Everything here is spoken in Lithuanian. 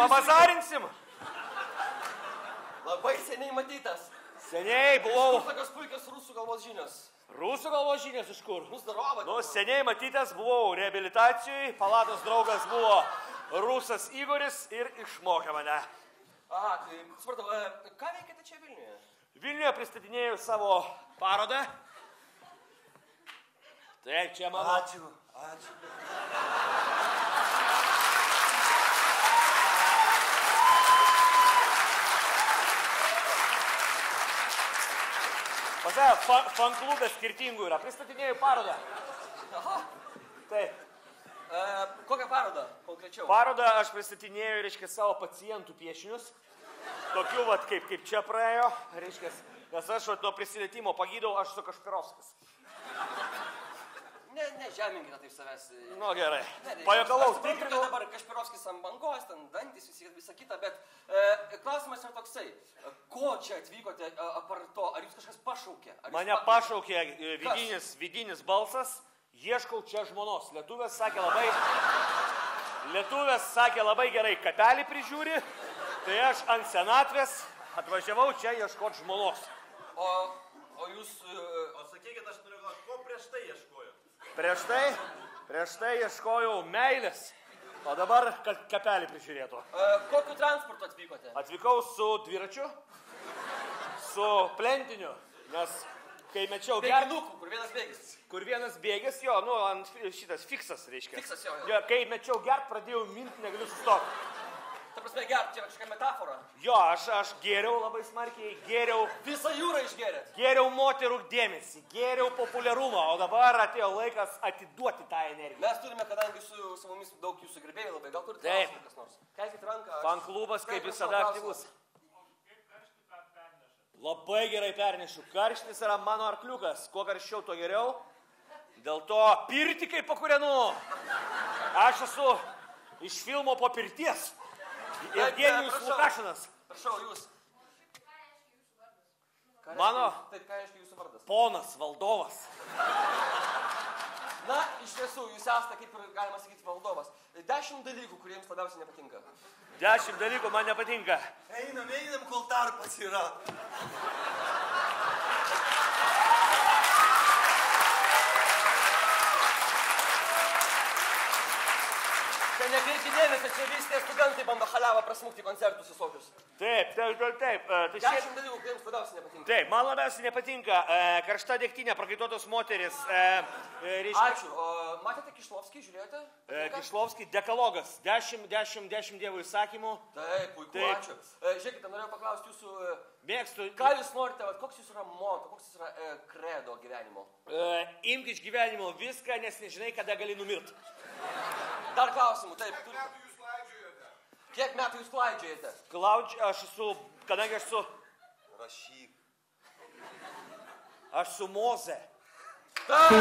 Pabazarinsim? Labai seniai matytas. Seniai buvau. Iš kur tokios puikios rusų kalbos žinios? Rusų kalbos žinios iš kur? Zdarova. Nu, seniai matytas buvau reabilitacijoj, palatos draugas buvo rusas Igoris ir išmokė mane. Aha, tai supratau, ką veikėte čia Vilniuje? Vilniuje pristatinėjau savo parodą. Taip, čia mano. Ačiū. Fanklubė skirtingų yra. Pristatinėjau parodą. Aha. Taip. Kokią parodą konkrečiau? Parodą aš pristatinėjau, reiškia, savo pacientų piešinius. Tokių, vat, kaip čia praėjo, reiškia, nes aš nuo prisilietimo pagydau, aš su Kašpirovskis. Ne, žeminkite taip savęs. Nu, gerai. Pajuokalau, tikrinau. Dabar Kašpirovskis ant bangos, ten dantis, visa kita, bet klausimas yra toksai. Ko čia atvykote apart to? Ar jūs kažkas pašaukė? Mane pašaukė vidinis balsas. Ieškau čia žmonos. Lietuvės sakė labai gerai, kapelį prižiūri. Tai aš ant senatvės atvažiavau čia ieškoti žmonos. O jūs... O sakykit, aš noriu galvoti, ko prieš tai ieškojo? Prieš tai ieškojau meilės, o dabar kapelį prižiūrėtų. Kokiu transportu atvykote? Atvykau su dviračiu, su plentiniu, nes kai mečiau Bėginukų, kur vienas bėgis. Jo, nu, ant šitas fiksas, reiškia. Fiksas, jo. Kai mečiau gert, pradėjau minti, negaliu sustoti. Ta prasme, gert, čia kažkokia metafora. Jo, aš gėriau labai smarkiai, gėriau... Visą jūrą išgėrėt? Gėriau moterų dėmesį, gėriau populiarumą, o dabar atėjo laikas atiduoti tą energiją. Mes turime, kadangi su mumis daug jūsų gerbėjų labai, gal turite klausimų kas nors? Kelkit ranką. Fanklubas kaip visada aktyvus. Labai gerai pernešu. Karštis yra mano arkliukas. Kuo karščiau, to geriau. Dėl to pirti kaip pakūrenu. Aš esu iš filmo Po pirties. Evgenijus Lukašinas. Prašau, jūs. Mano? Taip, ką reiškia jūsų vardas? Ponas Valdovas. Na, iš tiesų, jūs esate, kaip ir galima sakyti, valdovas. 10 dalykų, kurie jums labiausiai nepatinka. 10 dalykų man nepatinka. Einam, kol tarpas yra. Čia nekreipkite dėmesio, čia visi tie studentai bando haliavą prasmukti koncertus visokius. Taip. 10 dalykų, kurie jums labiausiai nepatinka. Taip, man labiausiai nepatinka karšta degtinė, prakaituotos moteris. Ačiū. Matėte Kišlovskį, žiūrėjote? Kišlovskį, dekalogas. 10 Dievo įsakymų. Taip, puiku, ačiū. Žiūrėkite, norėjau paklausti jūsų... Mėgstu. Ką jūs norite, koks jūs yra moto, koks jūs yra kredo gyvenimo? Imk iš gyvenimo viską, nes nežinai, kada gali numirti. Dar klausimų, taip. Kiek metų jūs klaidžiojate? Kiek metų jūs klaidžiojate? Aš esu, kadangi aš esu... Rašyk. Aš su Moze. Taip!